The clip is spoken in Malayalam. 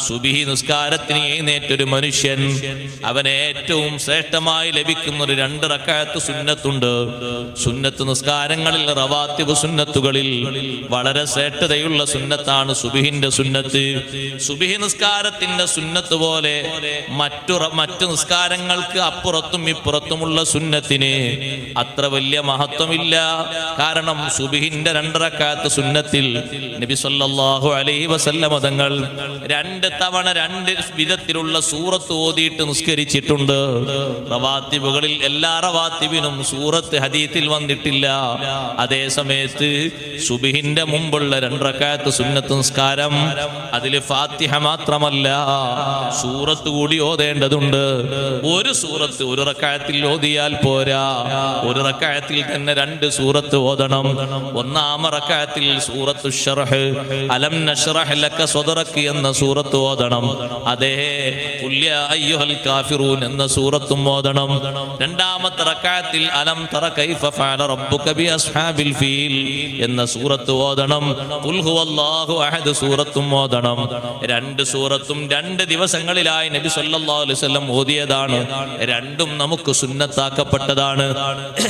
സുബ്ഹി നിസ്കാരത്തിന് എഴുന്നേറ്റൊരു മനുഷ്യൻ അവന് ഏറ്റവും ശ്രേഷ്ഠമായി ലഭിക്കുന്ന ഒരു 2 റക്അത്ത് സുന്നത്തുണ്ട്. സുന്നത്ത് നിസ്കാരങ്ങളിൽ റവാത്തിബ് സുന്നത്തുകളിൽ വളരെ ശ്രേഷ്ഠതയുള്ള സുന്നത്താണ് സുബ്ഹിന്റെ സുന്നത്ത്. സുബ്ഹി നിസ്കാരത്തിന്റെ സുന്നത്ത് പോലെ മറ്റു നിസ്കാരങ്ങൾക്ക് അപ്പുറത്തും ഇപ്പുറത്തുമുള്ള സുന്നത്തിന് അത്ര വലിയ മഹത്വമില്ല. കാരണം സുബ്ഹിന്റെ 2 റക്അത്ത് സുന്നത്തിൽ നബി സല്ലല്ലാഹു അലൈഹി വസല്ലം തങ്ങൾ 2 തവണ 2 വിധത്തിലുള്ള സൂറത്ത് ഓതിയിട്ട് നിസ്കരിച്ചിട്ടുണ്ട്. റവാത്തിബുകളിൽ എല്ലാ റവാത്തിബിനും സൂറത്ത് ഹദീസിൽ വന്നിട്ടില്ല. അതേ സമയത്ത് സുബ്ഹിന്റെ മുമ്പുള്ള 2 റക്അത്ത് സുന്നത്ത് നിസ്കാരം അതിൽ ഫാത്തിഹ മാത്രമല്ല സൂറത്ത് കൂടി ഓതേണ്ടതുണ്ട്. ഒരു സൂറത്ത് ഒരു റക്അത്തിൽ ഓതിയാൽ പോരാ, ഒരു റക്അത്തിൽ തന്നെ 2 സൂറത്ത് ഓതണം. ഒന്നാമത്തെ റക്അത്തിൽ സൂറത്തു ശർഹ് അലം നശ്റഹ് ലക സദ്റക് എന്ന സൂറത്ത് ഓതണം. അതേ ഖുൽ യാ അയ്യുഹൽ കാഫിറൂൻ എന്ന സൂറത്തും ഓതണം. രണ്ടാമത്തെ റക്അത്തിൽ അലം തറ കൈഫ ഫഅല റബ്ബുക ബി അസ്ഹാബിൽ ഫീൽ എന്ന സൂറത്ത് ഓതണം. ഖുൽ ഹുവല്ലാഹു അഹദ് സൂറത്തും ഓതണം. 2 സൂറത്തും 2 ദിവസങ്ങളിലായി നബി സല്ലല്ലാഹു അലൈഹി വസല്ലം ഓതിയതാണ്. രണ്ടും നമുക്ക് സുന്നത്താക്കപ്പെട്ടതാണ്.